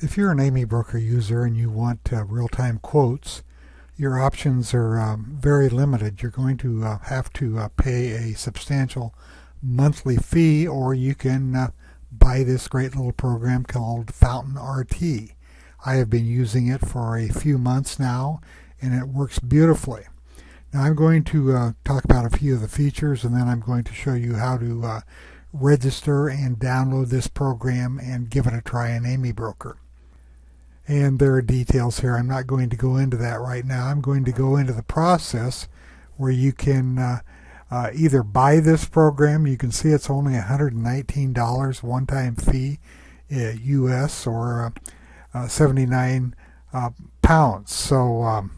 If you're an Amibroker user and you want real-time quotes, your options are very limited. You're going to have to pay a substantial monthly fee, or you can buy this great little program called FountainRT. I have been using it for a few months now, and it works beautifully. Now I'm going to talk about a few of the features, and then I'm going to show you how to register and download this program and give it a try in Amibroker. And there are details here. I'm not going to go into that right now. I'm going to go into the process where you can either buy this program. You can see it's only $119 one-time fee US, or 79 pounds. So I'm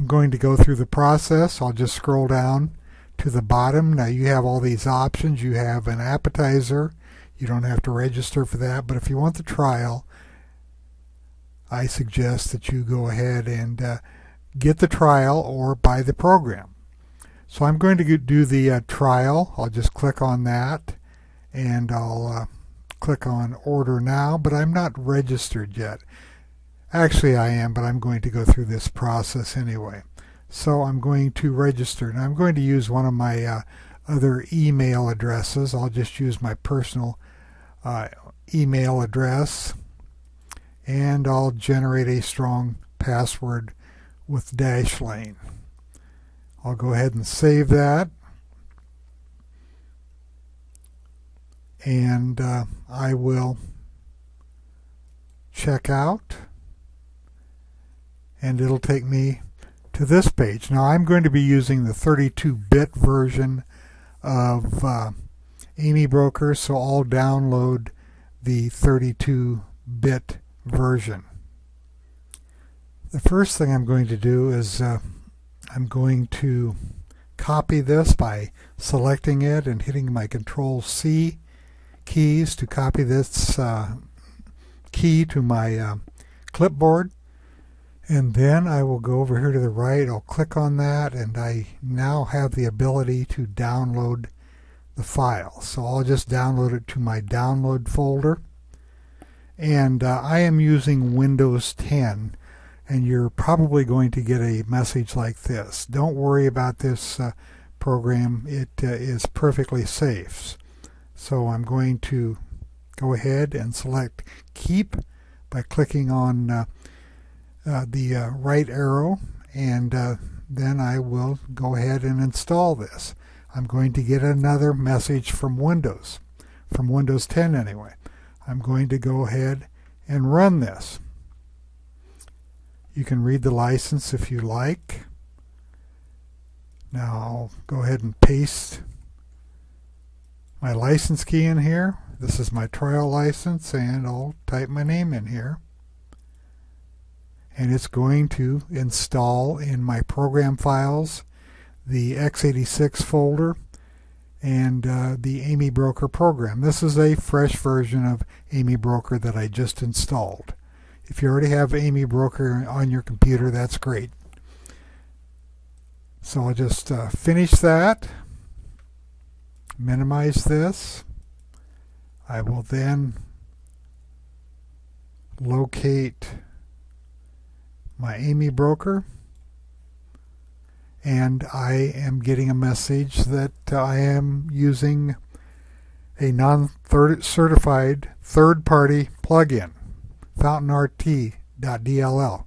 going to go through the process. I'll just scroll down to the bottom. Now you have all these options. You have an appetizer. You don't have to register for that, but if you want the trial, I suggest that you go ahead and get the trial or buy the program. So I'm going to do the trial. I'll just click on that, and I'll click on order now, but I'm not registered yet. Actually I am, but I'm going to go through this process anyway. So I'm going to register, and I'm going to use one of my other email addresses. I'll just use my personal email address, and I'll generate a strong password with #. I'll go ahead and save that, and I will check out, and it'll take me to this page. Now I'm going to be using the 32-bit version of Amibroker, so I'll download the 32-bit version. The first thing I'm going to do is I'm going to copy this by selecting it and hitting my Control-C keys to copy this key to my clipboard. And then I will go over here to the right. I'll click on that, and I now have the ability to download the file. So I'll just download it to my download folder. And I am using Windows 10, and you're probably going to get a message like this. Don't worry about this program. It is perfectly safe. So I'm going to go ahead and select Keep by clicking on the right arrow, and then I will go ahead and install this. I'm going to get another message from Windows 10 anyway. I'm going to go ahead and run this. You can read the license if you like. Now I'll go ahead and paste my license key in here. This is my trial license, and I'll type my name in here. And it's going to install in my program files the x86 folder and the Amibroker program. This is a fresh version of Amibroker that I just installed. If you already have Amibroker on your computer, that's great. So I'll just finish that, minimize this. I will then locate my Amibroker, and I am getting a message that I am using a non-certified third-party plugin, FountainRT.dll.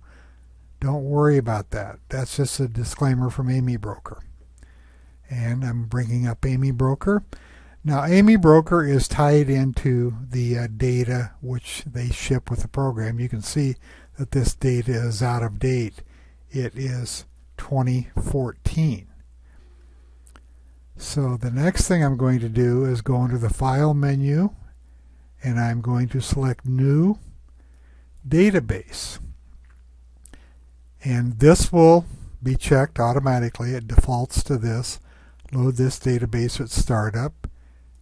Don't worry about that. That's just a disclaimer from Amibroker. And I'm bringing up Amibroker. Now Amibroker is tied into the data which they ship with the program. You can see that this data is out of date. It is 2014. So the next thing I'm going to do is go into the File menu, and I'm going to select New Database. And this will be checked automatically. It defaults to this. Load this database at startup.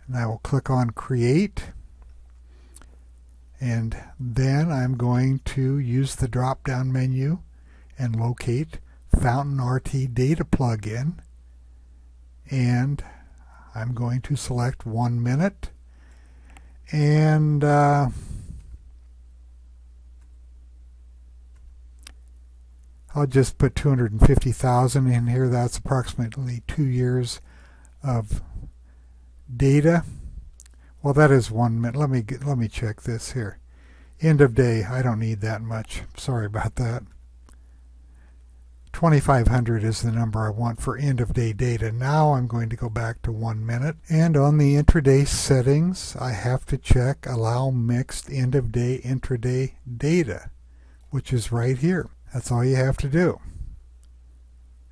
And I will click on Create. And then I'm going to use the drop-down menu and locate FountainRT Data Plugin. And I'm going to select 1 minute. And I'll just put 250,000 in here. That's approximately 2 years of data. Well, that is 1 minute. Let me check this here. End of day. I don't need that much. Sorry about that. 2,500 is the number I want for end of day data. Now I'm going to go back to 1 minute, and on the intraday settings I have to check allow mixed end of day intraday data, which is right here. That's all you have to do.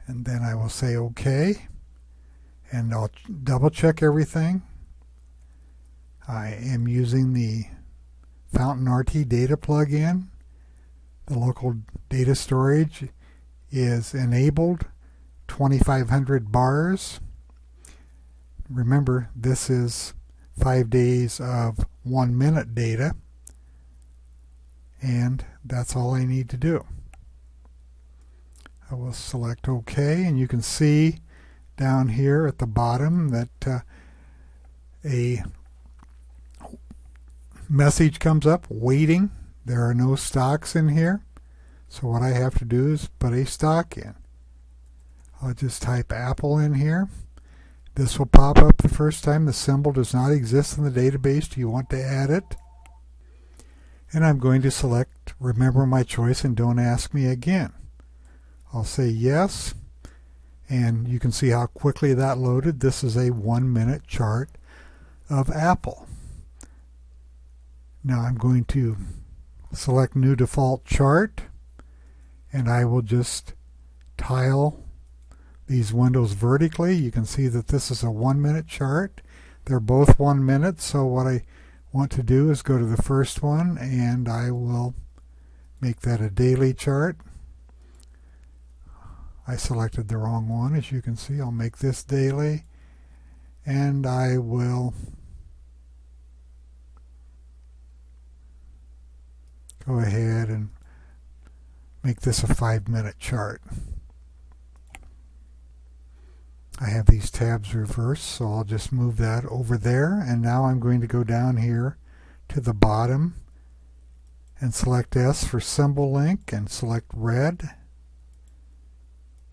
And then I will say OK, and I'll double check everything. I am using the FountainRT data plugin. The local data storage is enabled, 2,500 bars. Remember, this is 5 days of 1 minute data, and that's all I need to do. I will select OK, and you can see down here at the bottom that a message comes up, waiting. There are no stocks in here. So what I have to do is put a stock in. I'll just type Apple in here. This will pop up the first time. The symbol does not exist in the database. Do you want to add it? And I'm going to select Remember My Choice and Don't Ask Me Again. I'll say yes, and you can see how quickly that loaded. This is a 1 minute chart of Apple. Now I'm going to select New Default Chart, and I will just tile these windows vertically. You can see that this is a 1 minute chart. They're both 1 minute, so what I want to do is go to the first one, and I will make that a daily chart. I selected the wrong one, as you can see. I'll make this daily, and I will go ahead and make this a 5 minute chart. I have these tabs reversed, so I'll just move that over there, and now I'm going to go down here to the bottom and select S for symbol link and select red.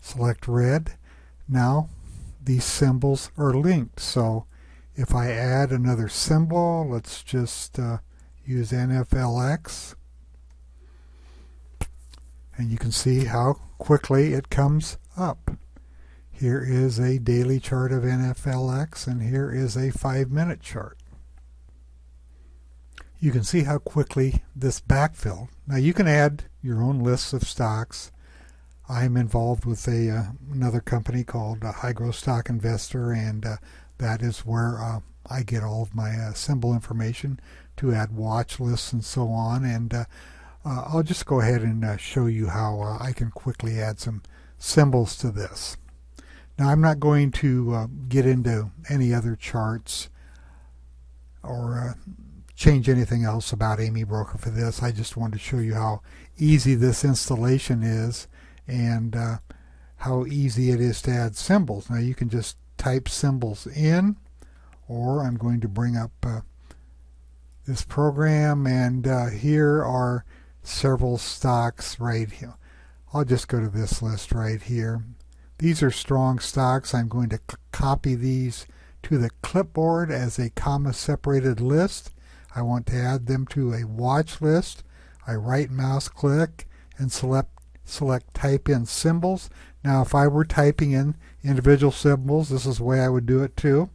Select red. Now these symbols are linked, so if I add another symbol, let's just use NFLX, and you can see how quickly it comes up. Here is a daily chart of NFLX, and here is a 5 minute chart. You can see how quickly this backfilled. Now you can add your own lists of stocks. I'm involved with another company called High Growth Stock Investor, and that is where I get all of my symbol information to add watch lists and so on. And I'll just go ahead and show you how I can quickly add some symbols to this. Now I'm not going to get into any other charts or change anything else about Amibroker for this. I just wanted to show you how easy this installation is and how easy it is to add symbols. Now you can just type symbols in, or I'm going to bring up this program, and here are several stocks right here. I'll just go to this list right here. These are strong stocks. I'm going to copy these to the clipboard as a comma separated list. I want to add them to a watch list. I right mouse click and select type in symbols. Now if I were typing in individual symbols, this is the way I would do it too.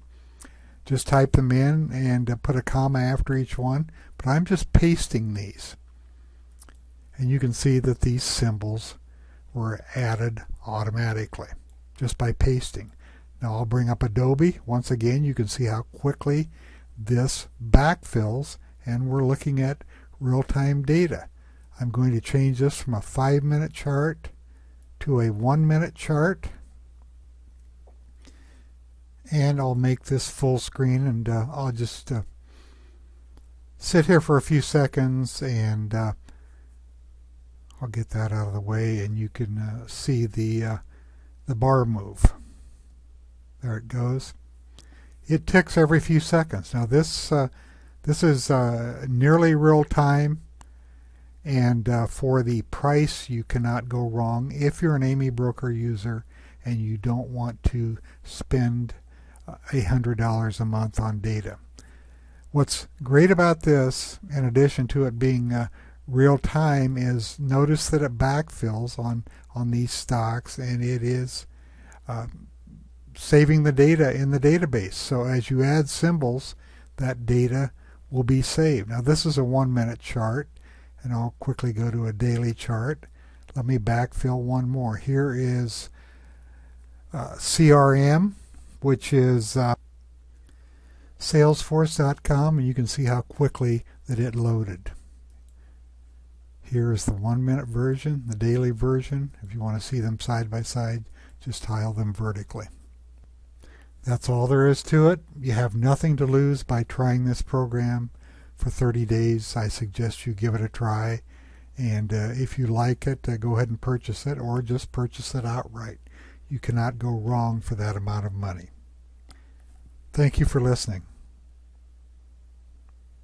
Just type them in and put a comma after each one, but I'm just pasting these. And you can see that these symbols were added automatically just by pasting. Now I'll bring up Adobe. Once again, you can see how quickly this backfills, and we're looking at real-time data. I'm going to change this from a 5 minute chart to a 1 minute chart, and I'll make this full screen, and I'll just sit here for a few seconds, and I'll get that out of the way, and you can see the bar move. There it goes. It ticks every few seconds. Now this is nearly real time, And for the price, you cannot go wrong if you're an Amibroker user and you don't want to spend $100 a month on data. What's great about this, in addition to it being real time, is notice that it backfills on these stocks, and it is saving the data in the database. So as you add symbols, that data will be saved. Now this is a 1-minute chart, and I'll quickly go to a daily chart. Let me backfill one more. Here is CRM, which is Salesforce.com, and you can see how quickly that it loaded. Here is the 1-minute version, the daily version. If you want to see them side by side, just tile them vertically. That's all there is to it. You have nothing to lose by trying this program for 30 days. I suggest you give it a try, and if you like it, go ahead and purchase it, or just purchase it outright. You cannot go wrong for that amount of money. Thank you for listening.